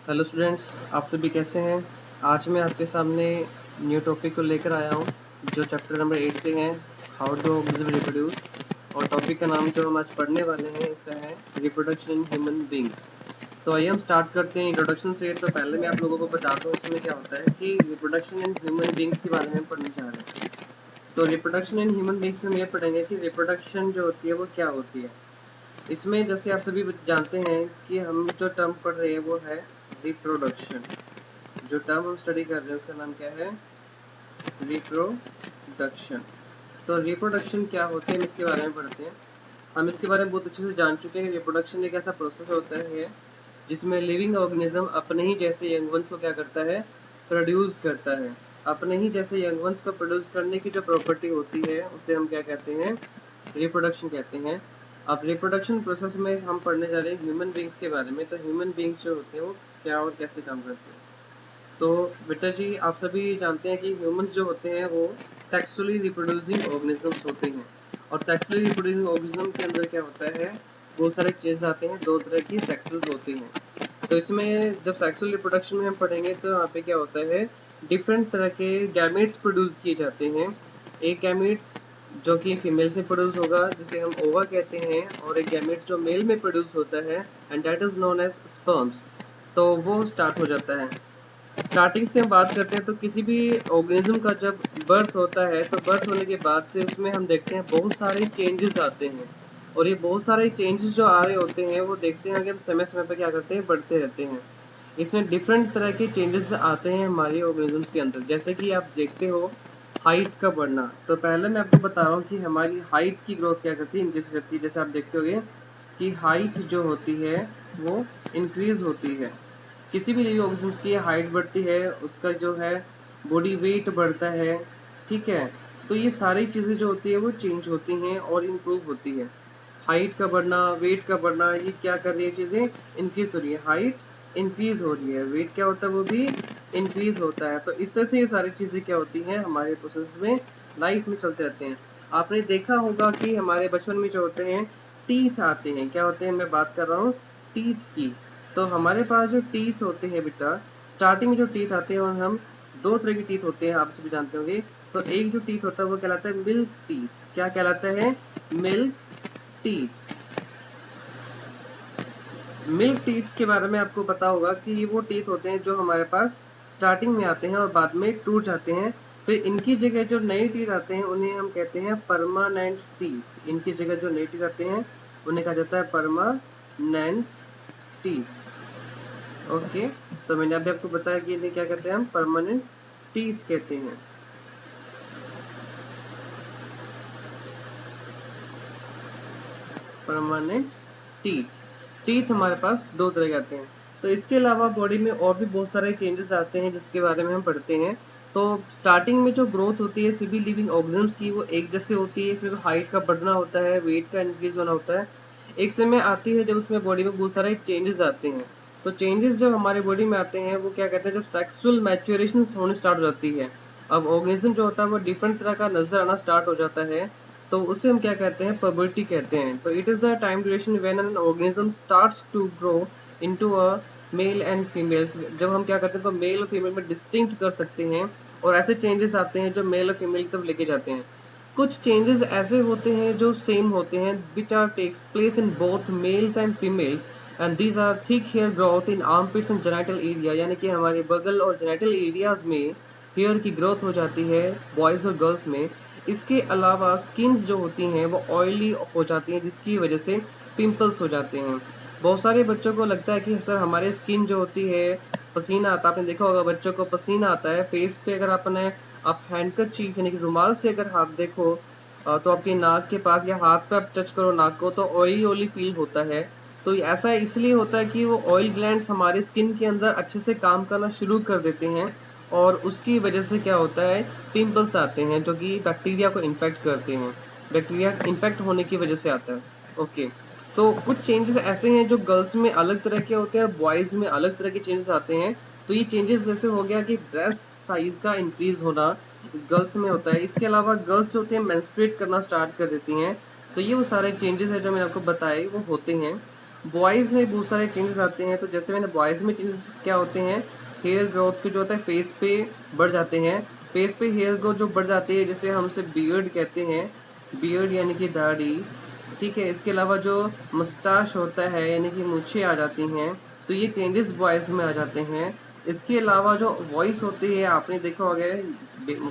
Hello students, आप सभी कैसे हैं। आज मैं आपके सामने न्यू टॉपिक को लेकर आया हूं जो चैप्टर नंबर 8 से है, हाउ टू ऑब्जर्व रिप्रोड्यूस। और टॉपिक का नाम जो हम आज पढ़ने वाले हैं इसका है रिप्रोडक्शन इन ह्यूमन बींग्स। तो आइए हम स्टार्ट करते हैं इंट्रोडक्शन से। तो पहले मैं आप लोगों को बताता हूँ इसमें क्या होता है कि रिप्रोडक्शन इन ह्यूमन बींग्स के बारे में पढ़ने जा रहे हैं। तो रिप्रोडक्शन इन ह्यूमन बींग्स में ये पढ़ेंगे कि रिप्रोडक्शन जो होती है वो क्या होती है। इसमें जैसे आप सभी जानते हैं कि हम जो टर्म पढ़ रहे हैं वो है रिप्रोडक्शन। जो टर्म हम स्टडी कर रहे हैं उसका नाम क्या है, रिप्रोडक्शन। तो रिप्रोडक्शन क्या होते हैं इसके बारे में पढ़ते हैं। हम इसके बारे में बहुत अच्छे से जान चुके हैं। रिप्रोडक्शन एक ऐसा प्रोसेस होता है जिसमें लिविंग ऑर्गेनिज्म अपने ही जैसे यंग वंस को क्या करता है, प्रोड्यूस करता है। अपने ही जैसे यंग वंस को प्रोड्यूस करने की जो प्रॉपर्टी होती है उसे हम क्या कहते हैं, रिप्रोडक्शन कहते हैं। अब रिप्रोडक्शन प्रोसेस में हम पढ़ने जा रहे हैं ह्यूमन बींग्स के बारे में। तो ह्यूमन बींग्स जो होते हैं वो क्या और कैसे काम करते हैं। तो बेटा जी, आप सभी जानते हैं कि ह्यूमंस जो होते हैं वो सेक्सुअली रिप्रोड्यूसिंग ऑर्गेनिजम्स होते हैं। और सेक्सुअली रिप्रोड्यूसिंग ऑर्गेनिज्म के अंदर क्या होता है, बहुत सारे चेंज आते हैं, दो तरह की सेक्सेस होती हैं। तो इसमें जब सेक्सुअल रिप्रोडक्शन में हम पढ़ेंगे तो यहाँ पे क्या होता है, डिफरेंट तरह के गैमेट्स प्रोड्यूस किए जाते हैं। एक गैमेट्स जो कि फीमेल से प्रोड्यूस होगा जिसे हम ओवा कहते हैं, और एक गैमेट जो मेल में प्रोड्यूस होता है and that is known as sperms. तो वो स्टार्ट हो जाता है। स्टार्टिंग से हम बात करते हैं तो किसी भी ऑर्गेनिज्म का जब बर्थ होता है तो बर्थ होने के बाद से उसमें हम देखते हैं बहुत सारे चेंजेस आते हैं। और ये बहुत सारे चेंजेस जो आ रहे होते हैं वो देखते हैं कि हम समय समय पर क्या करते हैं, बढ़ते रहते हैं। इसमें डिफरेंट तरह के चेंजेस आते हैं हमारे ऑर्गेनिजम्स के अंदर। जैसे कि आप देखते हो हाइट का बढ़ना। तो पहले मैं आपको बता रहा हूँ कि हमारी हाइट की ग्रोथ क्या करती है, इंक्रीज करती है। जैसे आप देखते होगे कि हाइट जो होती है वो इंक्रीज होती है। किसी भी लिविंग ऑर्गेनिज्म की हाइट बढ़ती है, उसका जो है बॉडी वेट बढ़ता है, ठीक है। तो ये सारी चीज़ें जो होती है वो चेंज होती हैं और इम्प्रूव होती है। हाइट का बढ़ना, वेट का बढ़ना, ये क्या कर रही है, चीज़ें इंक्रीज हो रही है। हाइट इंक्रीज हो रही है, वेट क्या होता है वो भी इंक्रीज होता है। तो इस तरह से ये सारी चीज़ें क्या होती हैं हमारे प्रोसेस में, लाइफ में चलते रहते हैं। आपने देखा होगा कि हमारे बचपन में जो होते हैं टीथ आते हैं। क्या होते हैं, मैं बात कर रहा हूँ टीथ की। तो हमारे पास जो टीथ होते हैं बेटा, स्टार्टिंग में जो टीथ आते हैं, और हम दो तरह के टीथ होते हैं, आप सभी जानते होंगे। तो एक जो टीथ होता है वो कहलाता है मिल्क टीथ। क्या कहलाता है, मिल्क टीथ। मिल्क टीथ के बारे में आपको पता होगा कि ये वो टीथ होते हैं जो हमारे पास स्टार्टिंग में आते हैं और बाद में टूट जाते हैं। फिर इनकी जगह जो नए टीथ आते हैं उन्हें हम कहते हैं परमानेंट टीथ। इनकी जगह जो नए टीथ आते हैं उन्हें कहा जाता है परमानेंट टीथ। ओके, तो मैंने अभी आपको बताया कि इन्हें क्या कहते हैं, हम परमानेंट टीथ कहते हैं। Permanent teeth. टीथ हमारे पास दो तरह के आते हैं। तो इसके अलावा बॉडी में और भी बहुत सारे चेंजेस आते हैं जिसके बारे में हम पढ़ते हैं। तो स्टार्टिंग में जो ग्रोथ होती है सभी लिविंग ऑर्गेनिम्स की वो एक जैसे होती है। इसमें तो हाइट का बढ़ना होता है, वेट का इंक्रीज होना होता है। एक समय आती है जब उसमें बॉडी में बहुत सारे चेंजेस आते हैं। तो चेंजेस जब हमारे बॉडी में आते हैं वो क्या कहते हैं, जब सेक्सुअल मैच्योरेशन होने स्टार्ट हो जाती है। अब ऑर्गेनिज्म जो होता है वो डिफरेंट तरह का नजर आना स्टार्ट हो जाता है। तो उसे हम क्या कहते हैं, पबर्टी कहते हैं। तो it is the time duration when an organism starts to grow into a male and females. जब हम क्या करते हैं तो मेल और फीमेल में डिस्टिंक्ट कर सकते हैं, और ऐसे चेंजेस आते हैं जो मेल और फीमेल की तरफ लेके जाते हैं। कुछ चेंजेस ऐसे होते हैं जो सेम होते हैं, which are takes place in both males and females, and these are thick hair growth in armpits and genital area. यानी कि हमारे बगल और जेनिटल एरियाज में हेयर की ग्रोथ हो जाती है बॉयज और गर्ल्स में। इसके अलावा स्किन्स जो होती हैं वो ऑयली हो जाती हैं जिसकी वजह से पिंपल्स हो जाते हैं। बहुत सारे बच्चों को लगता है कि सर हमारे स्किन जो होती है, पसीना आता है। आपने देखा होगा बच्चों को पसीना आता है फेस पे। अगर आपने आप हैंडकरचीफ यानी कि रुमाल से अगर हाथ देखो तो आपके नाक के पास या हाथ पे आप टच करो नाक को तो ऑयली ऑयली फील होता है। तो ऐसा इसलिए होता है कि वो ऑयल ग्लैंड्स हमारे स्किन के अंदर अच्छे से काम करना शुरू कर देते हैं, और उसकी वजह से क्या होता है, पिंपल्स आते हैं जो कि बैक्टीरिया को इन्फेक्ट करते हैं। बैक्टीरिया इन्फेक्ट होने की वजह से आता है। ओके, तो कुछ चेंजेस ऐसे हैं जो गर्ल्स में अलग तरह के होते हैं, बॉयज में अलग तरह के चेंजेस आते हैं। तो ये चेंजेस जैसे हो गया कि ब्रेस्ट साइज का इंक्रीज होना गर्ल्स में होता है। इसके अलावा गर्ल्स होते हैं मेंस्ट्रुएट करना स्टार्ट कर देती हैं। तो ये वो सारे चेंजेस है जो मैंने आपको बताए वो होते हैं। बॉयज़ में बहुत सारे चेंजेस आते हैं। तो जैसे मैंने बॉयज़ में चेंजेस क्या होते हैं, हेयर ग्रोथ के जो होता है फेस पे बढ़ जाते हैं। फेस पे हेयर ग्रोथ जो बढ़ जाती है, जिसे हम उसे बियर्ड कहते हैं, बियर्ड यानी कि दाढ़ी, ठीक है। इसके अलावा जो मुस्टाश होता है यानी कि मूंछें आ जाती हैं, तो ये चेंजेस बॉयज़ में आ जाते हैं। इसके अलावा जो वॉइस होती है, आपने देखा होगा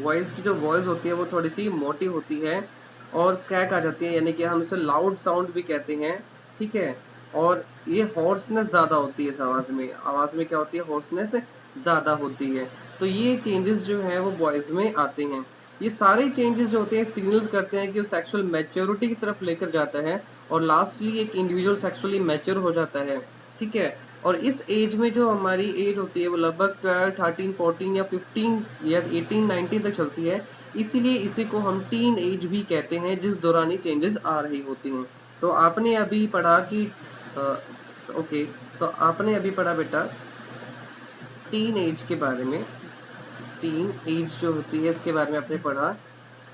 वॉइस की जो वॉइस होती है वो थोड़ी सी मोटी होती है और क्रैक आ जाती है, यानी कि हम इसे लाउड साउंड भी कहते हैं, ठीक है। और ये हॉर्सनेस ज़्यादा होती है इस आवाज़ में क्या होती है, हॉर्सनेस ज़्यादा होती है। तो ये चेंजेस जो है वो बॉयज़ में आते हैं। ये सारे चेंजेस जो होते हैं सिग्नल्स करते हैं कि वो सेक्सुअल मैच्योरिटी की तरफ लेकर जाता है और लास्टली एक इंडिविजुअल सेक्सुअली मैच्योर हो जाता है, ठीक है। और इस एज में जो हमारी एज होती है वो लगभग 12, 13, 14 या 15 या 18, 19 तक चलती है। इसीलिए इसी को हम टीन एज भी कहते हैं, जिस दौरान ये चेंजेस आ रही होती हैं। तो आपने अभी पढ़ा कि अ, ओके, तो आपने अभी पढ़ा बेटा टीन एज के बारे में। टीन एज जो होती है इसके बारे में आपने पढ़ा,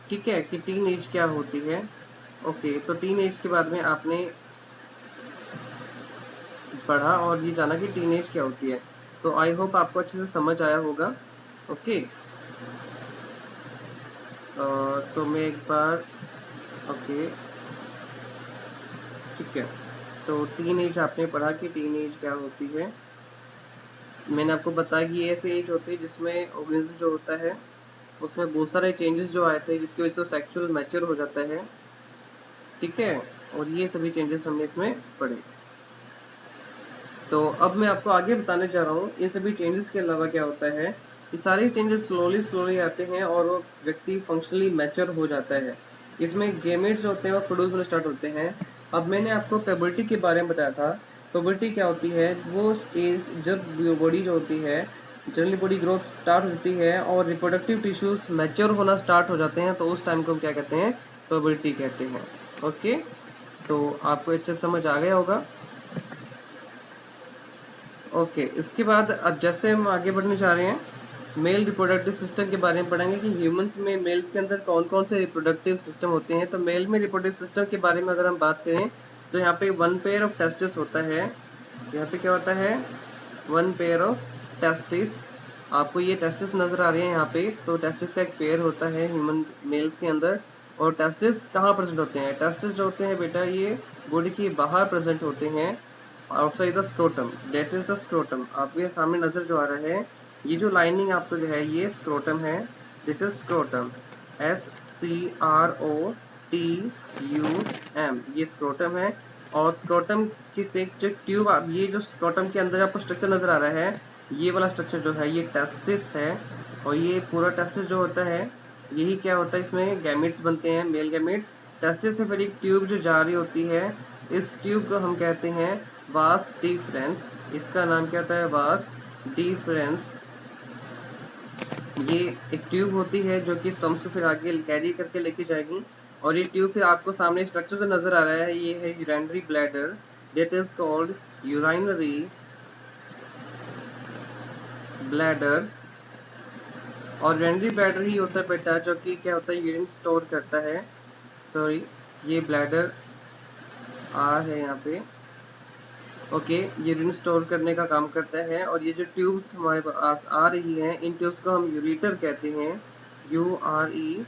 ठीक है, कि टीन एज क्या होती है। ओके, तो टीन एज के बारे में आपने पढ़ा और ये जाना कि टीन एज क्या होती है। तो आई होप आपको अच्छे से समझ आया होगा। ओके, तो मैं एक बार, ओके, ठीक है। तो टीन एज आपने पढ़ा कि टीन एज क्या होती है। मैंने आपको बताया कि ये ऐसी एज होती है जिसमें ऑर्गेनिज्म जो होता है उसमें बहुत सारे चेंजेस जो आए थे, जिसकी वजह से सेक्सुअल मैच्योर हो जाता है, ठीक है। और ये सभी चेंजेस हमने इसमें पढ़े। तो अब मैं आपको आगे बताने जा रहा हूँ इन सभी चेंजेस के अलावा क्या होता है। ये सारे चेंजेस स्लोली स्लोली आते हैं और वो व्यक्ति फंक्शनली मैच्योर हो जाता है। इसमें गेमेट्स होते हैं वो प्रोड्यूस होने स्टार्ट होते हैं। अब मैंने आपको प्यूबर्टी के बारे में बताया था। प्यूबर्टी क्या होती है, वो एज जब बॉडी जो होती है, जनरली बॉडी ग्रोथ स्टार्ट होती है और रिप्रोडक्टिव टिश्यूज मैच्योर होना स्टार्ट हो जाते हैं, तो उस टाइम को हम क्या कहते हैं, प्यूबर्टी कहते हैं। ओके, तो आपको अच्छे से समझ आ गया होगा। ओके, इसके बाद अब जैसे हम आगे बढ़ने जा रहे हैं, मेल रिप्रोडक्टिव सिस्टम के बारे में पढ़ेंगे कि ह्यूमंस में मेल्स के अंदर कौन कौन से रिप्रोडक्टिव सिस्टम होते हैं। तो मेल में रिप्रोडक्टिव सिस्टम के बारे में अगर हम बात करें तो यहाँ पे वन पेयर ऑफ टेस्टिस होता है। यहाँ पे क्या होता है, वन पेयर ऑफ टेस्टिस। आपको ये टेस्टिस नजर आ रहे हैं यहाँ पे, तो टेस्टिस का एक पेयर होता है ह्यूमन मेल्स के अंदर। और टेस्टिस कहाँ प्रेजेंट होते हैं, टेस्टिस जो होते हैं बेटा ये बॉडी के बाहर प्रेजेंट होते हैं, outside the scrotum, that is the scrotum. आपके सामने नजर जो आ रहा है, ये जो लाइनिंग आपको जो है ये स्क्रोटम है, दिस इज स्क्रोटम, SCROTUM, ये स्क्रोटम है। और स्क्रोटम की से जो ट्यूब, आप ये जो स्क्रोटम के अंदर आपको स्ट्रक्चर नजर आ रहा है, ये वाला स्ट्रक्चर जो है ये टेस्टिस है। और ये पूरा टेस्टिस जो होता है, यही क्या होता है, इसमें गैमेट्स बनते हैं, मेल गैमेट। टेस्टिस से फिर एक ट्यूब जो जा रही होती है, इस ट्यूब को हम कहते हैं वास डिफरेंस। इसका नाम क्या होता है, वास डिफरेंस। ये एक ट्यूब होती है जो कि स्पम्स को फिर आगे कैरी करके लेके जाएगी। और ये ट्यूब फिर आपको सामने स्ट्रक्चर जो नजर आ रहा है, ये है urinary bladder, that is called urinary bladder. और यूरिनरी ब्लैडर ही होता है बेटा जो कि क्या होता है, यूरिन स्टोर करता है। सॉरी, ये ब्लैडर आर है यहाँ पे। ओके, ये यूरिन स्टोर करने का काम करता है। और ये जो ट्यूब्स हमारे पास आ रही हैं, इन ट्यूब्स को हम यूरेटर कहते हैं, URETER।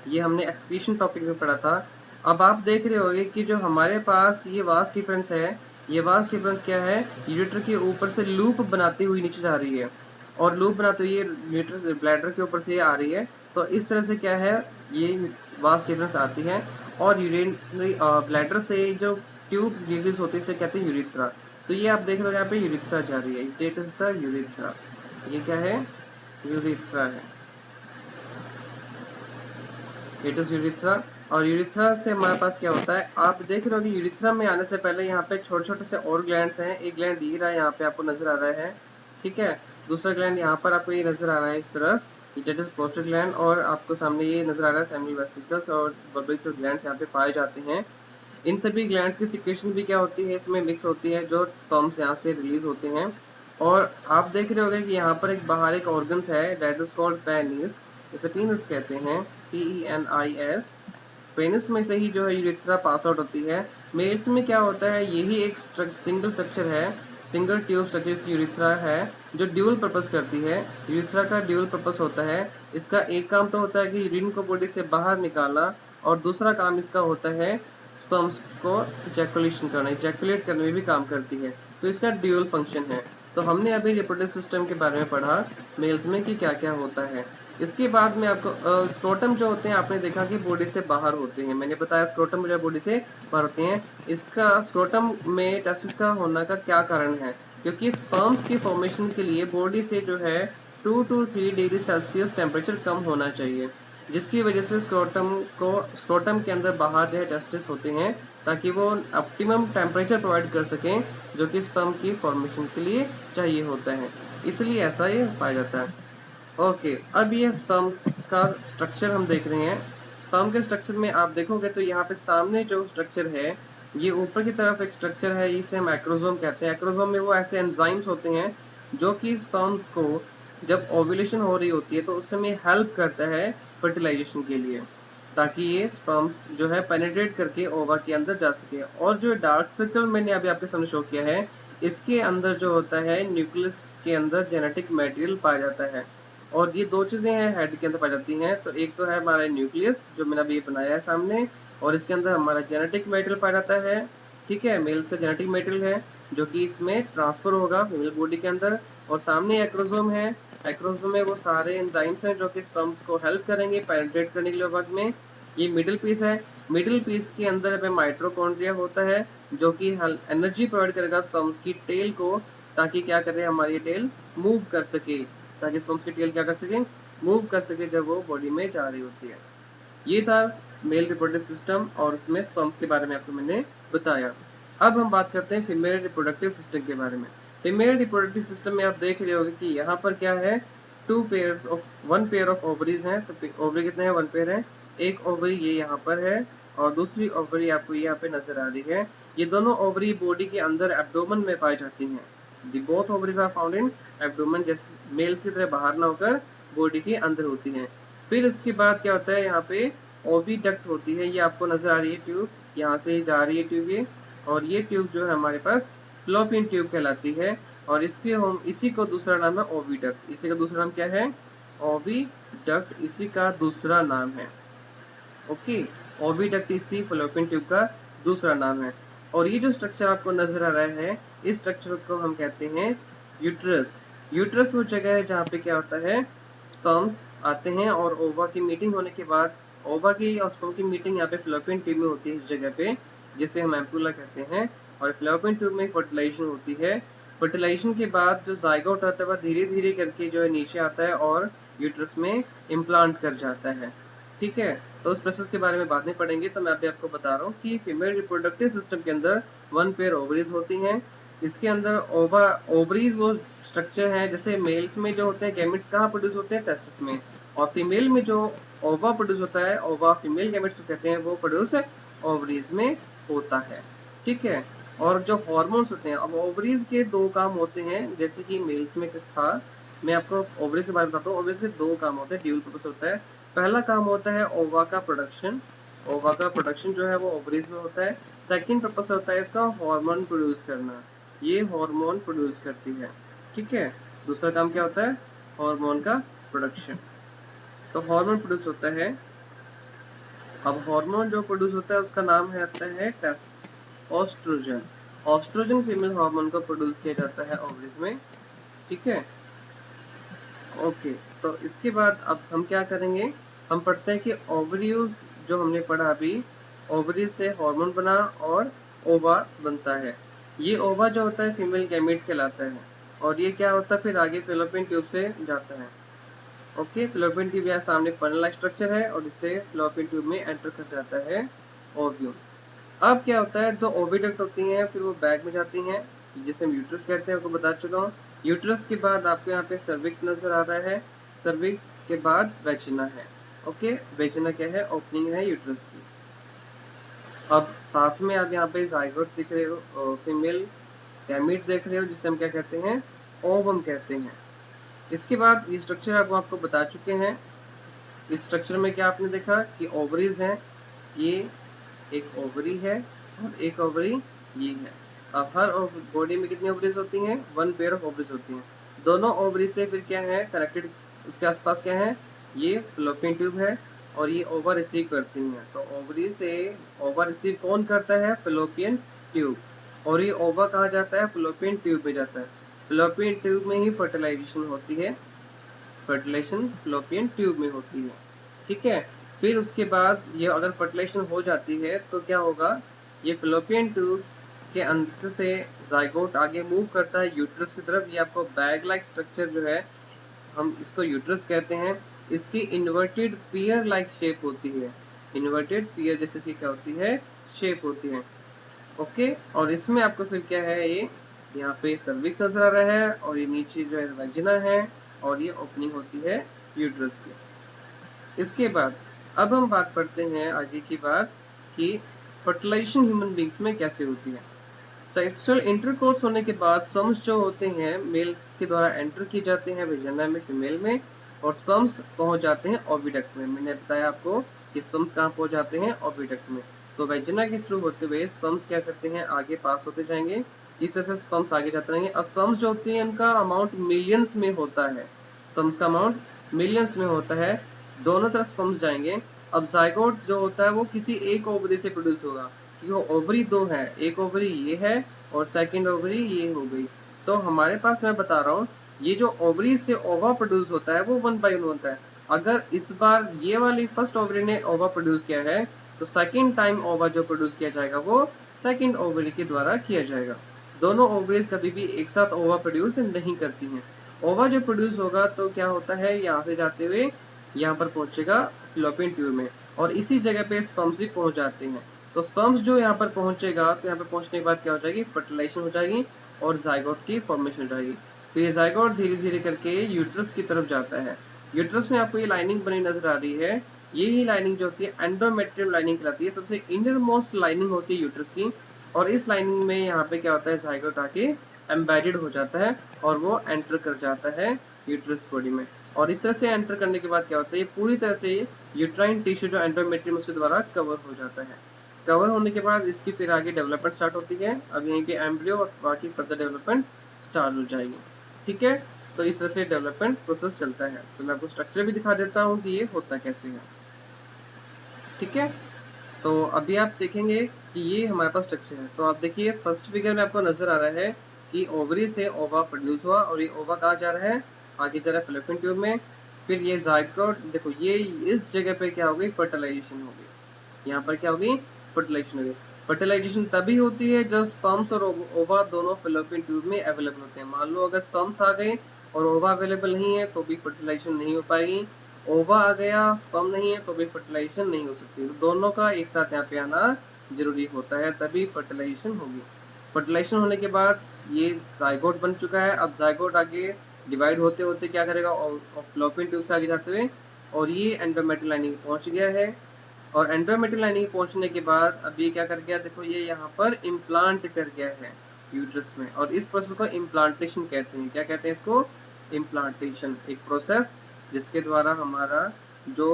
ये हमने एक्सक्रीशन टॉपिक में पढ़ा था। अब आप देख रहे होंगे कि जो हमारे पास ये वास्ट डिफरेंस है, ये वास्ट डिफरेंस क्या है, यूरेटर के ऊपर से लूप बनाती हुई नीचे जा रही है और लूप बनाते हुए यूरेटर ब्लैडर के ऊपर से ये आ रही है। तो इस तरह से क्या है, ये वास्ट डिफरेंस आती है। और यूरिनरी ब्लैडर से जो ट्यूब रिलीज होती है इसे कहते हैं यूरिथ्रा। तो ये आप देख रहे हो यहाँ पे यूरिथ्रा जा रही है, इट इज द यूरिथ्रा। ये क्या है, यूरिथ्रा है, इट इज यूरिथ्रा। और यूरिथ्रा से हमारे पास क्या होता है, आप देख रहे हो कि यूरिथ्रा में आने से पहले यहाँ पे छोटे छोटे से और ग्लैंड्स हैं। एक ग्लैंड दिख रहा है यहाँ पे आपको नजर आ रहा है, ठीक है। दूसरा ग्लैंड यहाँ पर आपको ये नजर आ रहा है इस तरफ, दैट इज प्रोस्टेट ग्लैंड। और आपको सामने ये नजर आ रहा है सेमी वेसिकल्स और बल्बिक ग्लैंड्स यहाँ पे पाए जाते हैं। इन सभी ग्लैंड की सिक्रेशन भी क्या होती है, इसमें मिक्स होती है, जो स्पर्म्स यहाँ से रिलीज होते हैं। और आप देख रहे होंगे कि यहाँ पर एक बाहर एक ऑर्गन्स है, दैट इज कॉल्ड पेनिस, इसे पीनस कहते हैं, PENIS। पेनिस में से ही जो है यूरिथ्रा पास आउट होती है। मेल्स में क्या होता है, यही एक सिंगल स्ट्रक्चर है, सिंगल ट्यूब स्ट्रक्चर यूरिथ्रा है जो ड्यूल पर्पस करती है। यूरिथ्रा का ड्यूल पर्पस होता है, इसका एक काम तो होता है कि यूरिन को बॉडी से बाहर निकालना, और दूसरा काम इसका होता है स्पर्म्स को इजैकुलेशन करना, इजैकुलेट करने में भी काम करती है। तो इसका ड्यूल फंक्शन है। तो हमने अभी रिप्रोडक्टिव सिस्टम के बारे में पढ़ा मेल्स में कि क्या क्या होता है। इसके बाद में आपको स्क्रोटम जो होते हैं, आपने देखा कि बॉडी से बाहर होते हैं, मैंने बताया स्क्रोटम जो बॉडी से बाहर होते हैं। इसका स्क्रोटम में टेस्टिस का होना का क्या कारण है, क्योंकि स्पर्म्स की फॉर्मेशन के लिए बॉडी से जो है 2 to 3 डिग्री सेल्सियस टेम्परेचर कम होना चाहिए, जिसकी वजह से स्क्रोटम के अंदर बाहर जो है टेस्टिस होते हैं, ताकि वो ऑप्टिमम टेम्परेचर प्रोवाइड कर सकें जो कि स्पर्म की फॉर्मेशन के लिए चाहिए होता है, इसलिए ऐसा ये पाया जाता है। ओके, अब ये स्पर्म का स्ट्रक्चर हम देख रहे हैं। स्पर्म के स्ट्रक्चर में आप देखोगे तो यहाँ पे सामने जो स्ट्रक्चर है, ये ऊपर की तरफ एक स्ट्रक्चर है, इसे हम एक्रोसोम कहते हैं। एक्रोसोम में वो ऐसे एंजाइम्स होते हैं जो कि स्पर्म्स को जब ओव्यूलेशन हो रही होती है तो उस समय हेल्प करता है फर्टिलाइजेशन के लिए, ताकि ये स्पर्म्स जो है पेनिट्रेट करके ओवा के अंदर जा सके। और जो डार्क सर्कल मैंने अभी आपके सामने शो किया है, इसके अंदर जो होता है न्यूक्लियस के अंदर जेनेटिक मटेरियल पाया जाता है। और ये दो चीजें हैं हेड के अंदर पाई जाती हैं, तो एक तो है हमारा न्यूक्लियस जो मैंने अभी बनाया है सामने, और इसके अंदर हमारा जेनेटिक मटेरियल पाया जाता है। ठीक है, मेल्स का जेनेटिक मटेरियल है जो कि इसमें ट्रांसफर होगा फीमेल बॉडी के अंदर। और सामने एक्रोसोम है, एक्रोसोम में वो सारे एंजाइम्स हैं जो कि स्पर्म्स को हेल्प करेंगे पेनिट्रेट करने के लिए बाद में। ये मिडिल पीस है, मिडिल पीस के अंदर हमें माइटोकॉन्ड्रिया होता है जो कि एनर्जी प्रोवाइड करेगा स्पर्म्स की टेल को, ताकि क्या करे हमारी टेल मूव कर सके, ताकि स्पर्म्स की टेल क्या कर सके, मूव कर सके जब वो बॉडी में जा रही होती है। ये था मेल रिप्रोडक्टिव सिस्टम और उसमें स्पर्म्स के बारे में आपको मैंने बताया। अब हम बात करते हैं फीमेल रिप्रोडक्टिव सिस्टम के बारे में। फीमेल रिप्रोडक्टिव सिस्टम में आप देख रहे होंगे कि यहाँ पर क्या है, वन पेयर ऑफ ओवरीज हैं। तो ओवरी कितने हैं, वन पेयर है। एक ओवरी ये यहाँ पर है और दूसरी ओवरी आपको यहाँ पे नजर आ रही है। ये दोनों ओवरी बॉडी के अंदर एब्डोमेन में पाई जाती हैं। The both ovaries are found in abdomen, जैसे मेल्स की तरह बाहर ना होकर बॉडी के अंदर होती हैं। फिर इसके बाद क्या होता है, यहाँ पे ओविडक्ट होती है, ये आपको नजर आ रही है ट्यूब, यहाँ से जा रही है ट्यूब ये, और ये ट्यूब जो है हमारे पास फ्लोपियन ट्यूब कहलाती है। और इसके हम इसी को दूसरा नाम है ओविडक्ट। इसी का दूसरा नाम क्या है, ओविडक्ट, इसी का दूसरा नाम है। ओके, ओविडक्ट इसी फ्लोपियन ट्यूब का दूसरा नाम है। और ये जो स्ट्रक्चर आपको नजर आ रहा है, इस स्ट्रक्चर को हम कहते हैं यूट्रस। यूट्रस वो जगह है जहाँ पे क्या होता है, स्पर्म्स आते हैं और ओवा की मीटिंग होने के बाद, ओवा की और स्पर्म की मीटिंग यहाँ पे फ्लोपियन ट्यूब में होती है, इस जगह पे, जिसे हम एम्पुला कहते हैं। और फ्लोपियन ट्यूब में फर्टिलाइजेशन होती है। फर्टिलाइजेशन के बाद जो जाइगोट होता है वह धीरे धीरे करके जो है नीचे आता है और यूट्रस में इम्प्लांट कर जाता है। ठीक है, तो उस प्रोसेस के बारे में बाद में पढ़ेंगे। तो मैं अभी आपको बता रहा हूँ कि फीमेल रिप्रोडक्टिव सिस्टम के अंदर वन पेयर ओवरीज होती हैं। इसके अंदर ओवरीज वो स्ट्रक्चर है, जैसे मेल्स में जो होते हैं गैमेट्स कहाँ प्रोड्यूस होते हैं, टेस्टिस में। और फीमेल में जो ओवा प्रोड्यूस होता है, ओवा फीमेल गैमेट्स कहते हैं, वो प्रोड्यूस ओवरीज में होता है। ठीक है, और जो हॉर्मोन्स होते हैं, अब ओवरीज के दो काम होते हैं, जैसे कि मेल्स में था। मैं आपको ओवरीज के बारे में बताता हूँ। ओवरीज के दो काम होते हैं, ड्यूल पर्पस होता है। पहला काम होता है ओवा का प्रोडक्शन, ओवा का प्रोडक्शन जो है वो ओवरीज में होता है। सेकंड पर्पस होता है इसका हार्मोन प्रोड्यूस करना, ये हार्मोन प्रोड्यूस करती है। ठीक है, दूसरा काम क्या होता है, हार्मोन का प्रोडक्शन। तो हार्मोन प्रोड्यूस होता है। अब हार्मोन जो प्रोड्यूस होता है उसका नाम है आता है ऑस्ट्रोजन। ऑस्ट्रोजन फीमेल हार्मोन को प्रोड्यूस किया जाता है ओवरीज में। ठीक है, ओके। तो इसके बाद अब हम क्या करेंगे, हम पढ़ते हैं कि ओवरीज जो हमने पढ़ा अभी, ओवरीज से हार्मोन बना और ओवा बनता है। ये ओवा जो होता है फीमेल गैमेट कहलाता है, और ये क्या होता है फिर आगे फेलोपियन ट्यूब से जाता है। ओके, फेलोपियन ट्यूब यहाँ सामने फनल लाइक स्ट्रक्चर है और इससे फेलोपियन ट्यूब में एंटर कर जाता है ओव्यूल। अब क्या होता है, जो ओविडक्ट होती हैं फिर वो बैग में जाती हैं, जिसे हम यूट्रस कहते हैं, आपको बता चुका हूँ। यूट्रस के बाद आपको यहाँ पे सर्विक्स नजर आ रहा है, सर्विक्स के बाद वेजिना है। ओके, वेजिना क्या है, ओपनिंग है यूट्रस की। अब साथ में आप यहाँ पे जाइगोट दिख रहे हो, फीमेल गैमीट देख रहे हो, जिसे हम क्या कहते हैं, ओवम कहते हैं। इसके बाद ये स्ट्रक्चर आपको बता चुके हैं। इस स्ट्रक्चर में क्या आपने देखा कि ओवरीज हैं, ये एक ओवरी है, और एक ओवरी ये है। अब हर बॉडी में कितनी ओवरीज होती हैं? 1 पेयर ऑफ ओवरीज होती हैं। दोनों ओवरी से फिर क्या है कनेक्टेड, उसके आसपास क्या है? ये फ्लोपियन ट्यूब है और ये ओवर रिसीव करती हैं। तो ओवरी से ओवर रिसीव कौन करता है? Fallopian tube. और ये ओवर कहाँ जाता है? फ्लोपियन ट्यूब में जाता है। फ्लोपियन ट्यूब में ही फर्टिलाइजेशन होती है। फर्टिलाइजेशन फ्लोपियन ट्यूब में होती है। ठीक है। फिर उसके बाद ये अगर फर्टिलाइजेशन हो जाती है तो क्या होगा? ये फ्लोपियन ट्यूब के अंत से जाइगोट आगे मूव करता है यूट्रस की तरफ। ये आपको बैग लाइक स्ट्रक्चर जो है, हम इसको यूट्रस कहते हैं। इसकी इन्वर्टेड पियर लाइक शेप होती है। इन्वर्टेड पियर जैसे कि क्या होती है? शेप होती है। ओके। और इसमें आपको फिर क्या है? ये यहाँ पे सर्विक्स नजर आ रहा है और ये नीचे जो है वेजिना है और ये ओपनिंग होती है यूट्रस की। इसके बाद अब हम बात करते हैं आगे की बात कि फर्टिलाइजेशन ह्यूमन बींग्स में कैसे होती है। सेक्सुअल इंटरकोर्स होने के बाद स्पर्म्स जो होते हैं मेल के द्वारा एंटर किए जाते हैं वेजिना में, फीमेल में, और स्पर्म्स पहुंच जाते हैं ओविडक्ट में। मैंने बताया आपको कि स्पर्म्स कहाँ पहुंच जाते हैं? ओविडक्ट में। तो वेजिना के थ्रू होते हुए स्पर्म्स क्या करते हैं? आगे पास होते जाएंगे। इस तरह से स्पर्म्स आगे जाते रहेंगे और स्पर्म्स जो होते हैं उनका अमाउंट मिलियंस में होता है। स्पर्म्स का अमाउंट मिलियंस में होता है। दोनों तरफ स्पर्म्स जाएंगे। अब जाइगोट जो होता है वो किसी एक ओवरी से प्रोड्यूस होगा, क्योंकि ओवरी दो है। एक ओवरी ये है और सेकंड ओवरी ये हो गई। तो हमारे पास मैं बता रहा हूँ ये जो ओवरी से ओवा प्रोड्यूस होता है वो 1 बाय 1 होता है। अगर इस बार ये वाली फर्स्ट ओवरी ने ओवा प्रोड्यूस किया है तो सेकंड टाइम ओवा जो प्रोड्यूस किया जाएगा वो सेकंड ओवरी के द्वारा किया जाएगा। दोनों ओवरीज कभी भी एक साथ ओवा प्रोड्यूस नहीं करती हैं। ओवा जो प्रोड्यूस होगा तो क्या होता है? यहाँ से जाते हुए यहाँ पर पहुंचेगा फ्लोपियन ट्यूब में और इसी जगह पे स्पर्म्स भी पहुंच जाते हैं। तो स्पर्म्स जो यहाँ पर पहुंचेगा तो यहाँ पर पहुंचने के बाद क्या हो जाएगी? फर्टिलाइजेशन हो जाएगी और जाइगोट की फॉर्मेशन हो जाएगी। फिर ये जाइगोट धीरे धीरे करके यूट्रस की तरफ जाता है। यूट्रस में आपको ये लाइनिंग बनी नजर आ रही है। यही लाइनिंग जो होती है एंडोमेट्रियम लाइनिंग कहलाती है। सबसे इनर मोस्ट लाइनिंग होती है यूट्रस की और इस लाइनिंग में यहाँ पे क्या होता है? जाइगोट आके एम्बेडेड हो जाता है और वो एंटर कर जाता है यूट्रस बॉडी में। और इस तरह से एंटर करने के बाद क्या होता है? ये पूरी तरह से यूट्राइन टिश्यू जो एंडोमेट्रियम उसके द्वारा कवर हो जाता है। कवर होने के बाद इसकी फिर आगे डेवलपमेंट स्टार्ट होती है। अब यहीं पे एम्ब्रियो और बाकी फर्दर डेवलपमेंट स्टार्ट हो जाएगी। ठीक है। तो इस तरह से डेवलपमेंट प्रोसेस चलता है। तो मैं आपको स्ट्रक्चर भी दिखा देता हूँ कि ये होता कैसे है। ठीक है। तो अभी आप देखेंगे कि ये हमारे पास स्ट्रक्चर है। तो आप देखिए फर्स्ट फिगर में आपको नजर आ रहा है कि ओवरी से ओवा प्रोड्यूस हुआ और ये ओवा कहाँ जा रहा है? आगे जा रहा है फैलोपियन ट्यूब में। फिर ये जाइगोट देखो ये इस जगह पे क्या हो गई? फर्टिलाइजेशन हो गई। यहाँ पर क्या होगी? फर्टिलाइजेशन हो गई। फर्टिलाइजेशन तभी होती है जब स्पर्म्स और ओवा दोनों फैलोपियन ट्यूब में अवेलेबल होते हैं। मान लो अगर स्पर्म्स आ गए और ओवा अवेलेबल नहीं है तो भी फर्टिलाइजेशन नहीं हो पाएगी। ओवा आ गया स्पर्म नहीं है तो भी फर्टिलाइजेशन नहीं हो सकती। तो दोनों का एक साथ यहाँ पे आना जरूरी होता है तभी फर्टिलाइजेशन होगी। फर्टिलाइजेशन होने के बाद ये जाइगोट बन चुका है। अब जाइगोट आगे डिवाइड होते होते क्या करेगा? फ्लोपियन ट्यूब से आगे जाते हुए और ये एंडोमेट्रियल लाइनिंग पहुंच गया है। और एंडोमेट्रियल लाइनिंग पहुंचने के बाद अब ये क्या कर गया? देखो ये यहाँ पर इम्प्लांट कर गया है यूट्रस में और इस प्रोसेस को इम्प्लांटेशन कहते हैं। क्या कहते हैं इसको? इम्प्लांटेशन। एक प्रोसेस जिसके द्वारा हमारा जो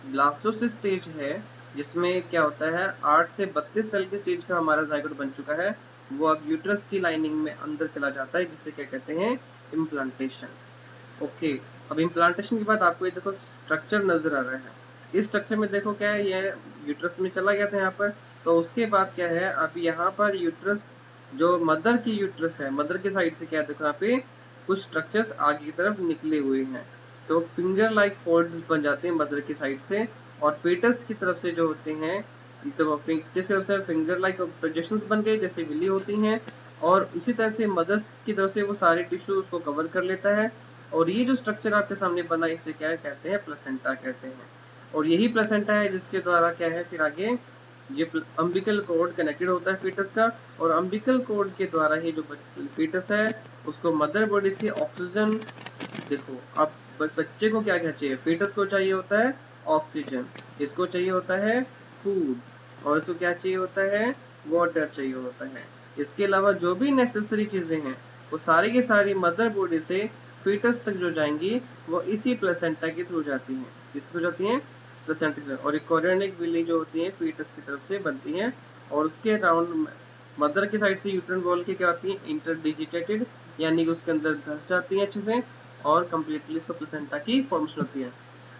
ब्लास्टोसिस्ट स्टेज है जिसमें क्या होता है 8 से 32 सेल के स्टेज का हमारा जाइगोट बन चुका है, वो अब यूट्रस की लाइनिंग में अंदर चला जाता है जिसे क्या कहते हैं? इम्प्लांटेशन। ओके। अब इम्प्लांटेशन के बाद आपको ये देखो स्ट्रक्चर नजर आ रहा है। इस स्ट्रक्चर में देखो क्या है? ये यूट्रस में चला गया था यहाँ पर। तो उसके बाद क्या है? अब यहाँ पर यूट्रस जो मदर की यूट्रस है, मदर के साइड से क्या है? देखो यहाँ पे कुछ स्ट्रक्चर्स आगे की तरफ निकले हुए हैं। तो फिंगर लाइक फोल्ड्स बन जाते हैं मदर की साइड से और फेटस की तरफ से जो होते हैं तो फेटस की तरफ से फिंगर लाइक प्रोजेक्शंस बन गए जैसे विली होती हैं। और इसी तरह से मदर्स की तरफ से वो सारे टिश्यू उसको कवर कर लेता है। और ये जो स्ट्रक्चर आपके सामने बना इसे क्या कहते हैं? प्लेसेंटा कहते हैं। और यही प्लेसेंटा है जिसके द्वारा क्या है फिर आगे ये अम्बिकल कोड कनेक्टेड होता है फीटस का। और अम्बिकल कोड के द्वारा ही जो फीटस है उसको मदर बॉडी से ऑक्सीजन, देखो अब बच्चे को क्या क्या चाहिए? फीटस को चाहिए होता है ऑक्सीजन, इसको चाहिए होता है फूड और इसको क्या चाहिए होता है? वाटर चाहिए होता है। इसके अलावा जो भी नेसेसरी चीजें हैं वो सारी की सारी मदर बॉडी से फीटस तक जो जाएंगी वो इसी प्लेसेंटा के थ्रू जाती हैं। किस थ्रू जाती हैं? प्लेसेंटा से। और एक कोरियोनिक विली जो होती है फीटस की तरफ से बनती हैं और उसके अराउंड मदर के साइड से यूट्रन वॉल की क्या होती है, इंटरडिजिटेटेड, यानी कि उसके अंदर धंस जाती है अच्छे से, और कम्प्लीटली उसको प्लेसेंटा की फॉर्मेशन होती है।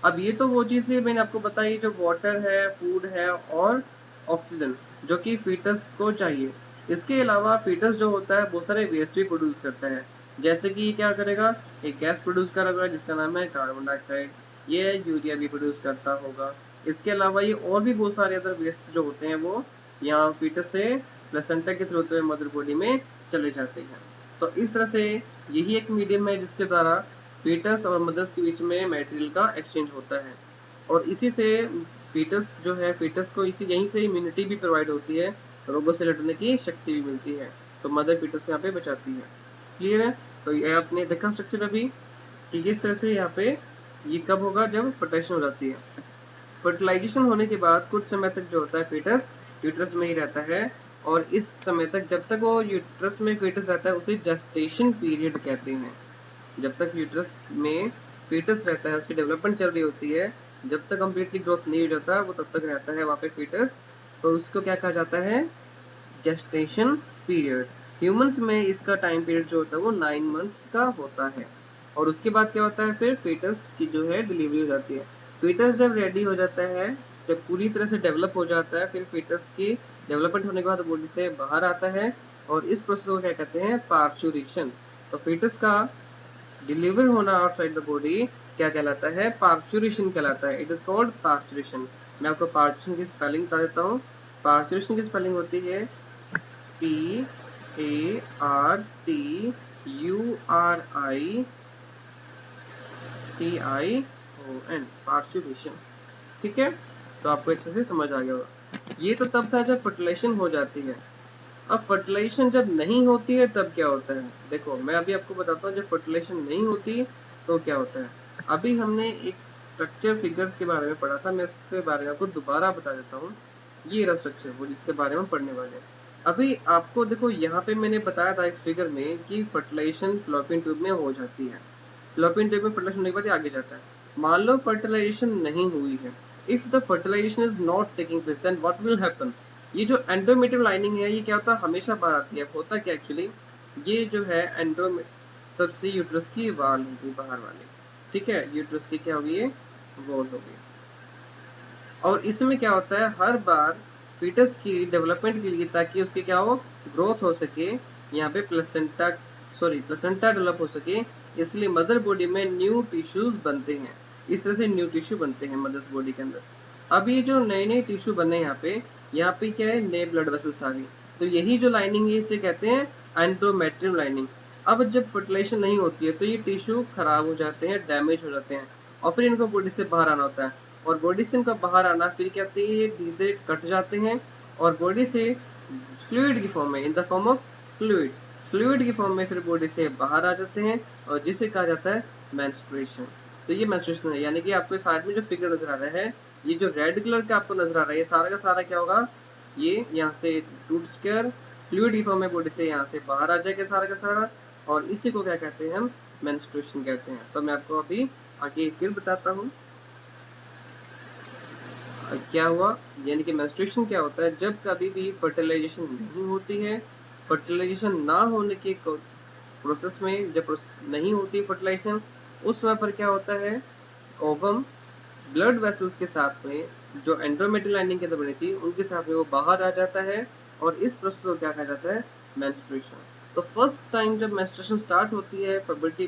अब ये तो वो चीज़ है मैंने आपको बताई, जो वाटर है, फूड है और ऑक्सीजन जो कि फीटस को चाहिए। इसके अलावा फीटस जो होता है बहुत सारे वेस्ट भी प्रोड्यूस करता है, जैसे कि क्या करेगा, एक गैस प्रोड्यूस करेगा जिसका नाम है कार्बन डाइऑक्साइड, ये यूरिया भी प्रोड्यूस करता होगा। इसके अलावा ये और भी बहुत सारे अदर वेस्ट जो होते हैं वो यहाँ फीटस से प्लेसेंटा के थ्रू होते हुए मदर बॉडी में चले जाते हैं। तो इस तरह से यही एक मीडियम है जिसके द्वारा फीटस और मदर्स के बीच में मटेरियल का एक्सचेंज होता है, और इसी से फीटस जो है, फीटस को इसी यहीं से इम्यूनिटी भी प्रोवाइड होती है, रोगों से लड़ने की शक्ति भी मिलती है, तो मदर फीटस को यहाँ पे बचाती है। क्लियर है? तो ये आपने देखा स्ट्रक्चर अभी कि किस तरह से यहाँ पे ये कब होगा, जब फर्टिलाइजेशन हो जाती है। फर्टिलाइजेशन होने के बाद कुछ समय तक जो होता है फीटस यूट्रस में ही रहता है, और इस समय तक जब तक वो यूट्रस में फीटस रहता है उसे जेस्टेशन पीरियड कहते हैं। जब तक यूट्रस में फीटस रहता है, उसकी डेवलपमेंट चल रही होती है, जब तक कम्प्लीटली ग्रोथ नहीं हो जाता वो तब तक रहता है वहाँ पे फीटस, तो उसको क्या कहा जाता है, जेस्टेशन पीरियड। ह्यूमंस में इसका टाइम पीरियड जो होता है वो 9 मंथ्स का होता है, और उसके बाद क्या होता है, फिर फीटस की जो है डिलीवरी हो जाती है। फीटस जब रेडी हो जाता है, जब पूरी तरह से डेवलप हो जाता है, फिर फीटस की डेवलपमेंट होने के बाद बॉडी से बाहर आता है, और इस प्रोसेस को क्या कहते हैं, पार्चुरेशन। तो फीटस का डिलीवर होना आउटसाइड द बॉडी क्या कहलाता है, पार्चुरेशन कहलाता है। It is called parturition. मैं आपको पार्चुरेशन की स्पेलिंग बता देता हूँ। पार्चुरेशन की स्पेलिंग होती है PARTURITION, पार्चुरेशन। ठीक है, तो आपको अच्छे से समझ आ गया होगा। ये तो तब था जब फर्टिलाइजेशन हो जाती है। अब फर्टिलाइजेशन जब नहीं होती है तब क्या होता है, देखो मैं अभी आपको बताता हूँ, जब फर्टिलाइजेशन नहीं होती तो क्या होता है। अभी हमने एक स्ट्रक्चर फिगर्स के बारे में पढ़ा था, मैं उसके बारे में आपको दोबारा बता देता हूँ। ये रहा स्ट्रक्चर वो जिसके बारे में पढ़ने वाले हैं। अभी आपको देखो यहाँ पे मैंने बताया था इस फिगर में कि फर्टिलाइजेशन फ्लोपियन ट्यूब में हो जाती है। फ्लोपियन ट्यूब में फर्टिलाइजेशन होने के बाद ये आगे जाता है। मान लो फर्टिलाइजेशन नहीं हुई है, if the fertilization is not taking place then what will happen. ये जो एंडोमेट्रियल लाइनिंग है ये क्या होता है, हमेशा बाहर आती है। होता क्या एक्चुअली, ये जो है सबसे यूट्रस की वाल होगी बाहर वाली, ठीक है, यूट्रस की क्या होगी, ये वॉल होगी। और इसमें क्या होता है, हर बार फीटस की डेवलपमेंट के लिए, ताकि उसकी क्या हो, ग्रोथ हो सके, यहाँ पे प्लेसेंटा डेवलप हो सके, इसलिए मदर बॉडी में न्यू टिश्यूज बनते हैं। इस तरह से न्यू टिश्यू बनते हैं मदर्स बॉडी के अंदर। अब ये जो नए नए टिश्यू बने यहाँ पे क्या है, नए ब्लड वेसल्स आ गई, तो यही जो लाइनिंग है इसे कहते हैं एंडोमेट्रियम लाइनिंग। अब जब फर्टिलाइजेशन नहीं होती है तो ये टिश्यू खराब हो जाते हैं, डैमेज हो जाते हैं, और फिर इनको बॉडी से बाहर आना होता है, और बॉडी से इनका बाहर आना फिर क्या होती है, ये धीरे धीरे कट जाते हैं, और बॉडी से फ्लूइड की फॉर्म में, in the form of fluid की फॉर्म में फिर बॉडी से बाहर आ जाते हैं, और जिसे कहा जाता है मेंस्ट्रुएशन। तो ये मेंस्ट्रुएशन है, यानी कि आपको साइड में जो फिगर नजर आ रहा है, ये जो रेड कलर का आपको नजर आ रहा है, ये सारा का सारा क्या होगा, ये यहाँ से टूट कर फ्लूइड की फॉर्म में बॉडी से यहाँ से बाहर आ जाएगा सारा का सारा, और इसी को क्या कहते हैं, हम मेंस्ट्रुएशन कहते हैं। तो मैं आपको अभी आगे फिर बताता हूँ क्या हुआ, यानी कि मेंस्ट्रुएशन क्या होता है, जब कभी भी फर्टिलाइजेशन नहीं होती है। फर्टिलाइजेशन ना होने के प्रोसेस में, जब नहीं होती फर्टिलाइजेशन, उस समय पर क्या होता है, ओवम ब्लड वेसल्स के साथ में जो एंडोमेट्रियल लाइनिंग के अंदर बनी थी उनके साथ में वो बाहर आ जाता है, और इस प्रोसेस को क्या कहा जाता है, मेंस्ट्रुएशन। तो फर्स्ट टाइम जब मेंस्ट्रुएशन स्टार्ट होती है पबर्टी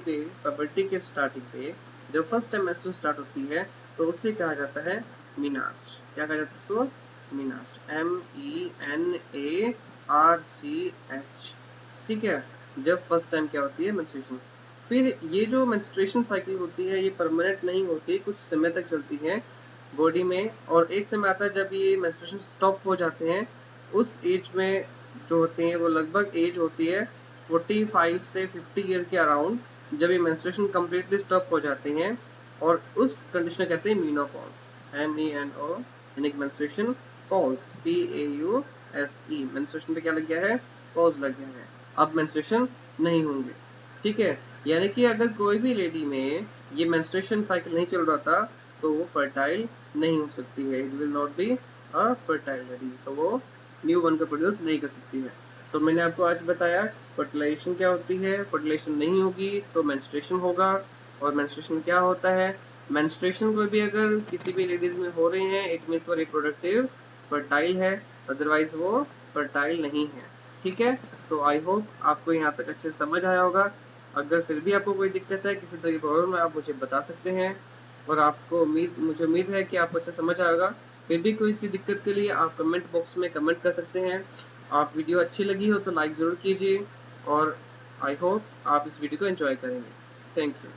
के स्टार्टिंग पे, जब फर्स्ट टाइम मेंस्ट्रुएशन स्टार्ट होती है तो उसे कहा जाता है मीनार्च। क्या कहा जाता है इसको, मीनार्च, MENARCH। ठीक है, जब फर्स्ट टाइम क्या होती है, मेंस्ट्रुएशन। फिर ये जो मेंस्ट्रुएशन साइकिल होती है ये परमानेंट नहीं होती, कुछ समय तक चलती है बॉडी में, और एक समय आता है जब ये मेंस्ट्रुएशन स्टॉप हो जाते हैं। उस एज में जो होते हैं वो लगभग एज होती है 45 से 50 ईयर के अराउंड, जब ये मेंस्ट्रुएशन कम्प्लीटली स्टॉप हो जाते हैं, और उस कंडीशन कहते हैं मीनोपॉज, MENO, यानी कि मेंस्ट्रुएशन पॉज, PAUSE। मेंस्ट्रुएशन पे क्या लग गया है, पॉज लग गया है, अब मेंस्ट्रुएशन नहीं होंगे। ठीक है, यानी कि अगर कोई भी लेडी में ये मेंस्ट्रुएशन साइकिल नहीं चल रहा था तो वो फर्टाइल नहीं हो सकती है, it will not be a fertile lady, तो वो न्यू वन को प्रोड्यूस नहीं कर सकती है। तो मैंने आपको आज बताया फर्टिलाइजेशन क्या होती है, फर्टिलाइजेशन नहीं होगी तो मेंस्ट्रुएशन होगा। और मेंस्ट्रुएशन क्या होता है, मेंस्ट्रुएशन कोई भी अगर किसी भी लेडीज में हो रही है इट मीन्स वो रिप्रोडक्टिव फर्टाइल है, अदरवाइज वो फर्टाइल नहीं है। ठीक है, तो आई होप आपको यहाँ तक अच्छे से समझ आया होगा। अगर फिर भी आपको कोई दिक्कत है, किसी तरह की प्रॉब्लम है, आप मुझे बता सकते हैं। और आपको मुझे उम्मीद है कि आपको अच्छा समझ आएगा। फिर भी कोई सी दिक्कत के लिए आप कमेंट बॉक्स में कमेंट कर सकते हैं। आप वीडियो अच्छी लगी हो तो लाइक ज़रूर कीजिए और आई होप आप इस वीडियो को एंजॉय करेंगे। Thank you.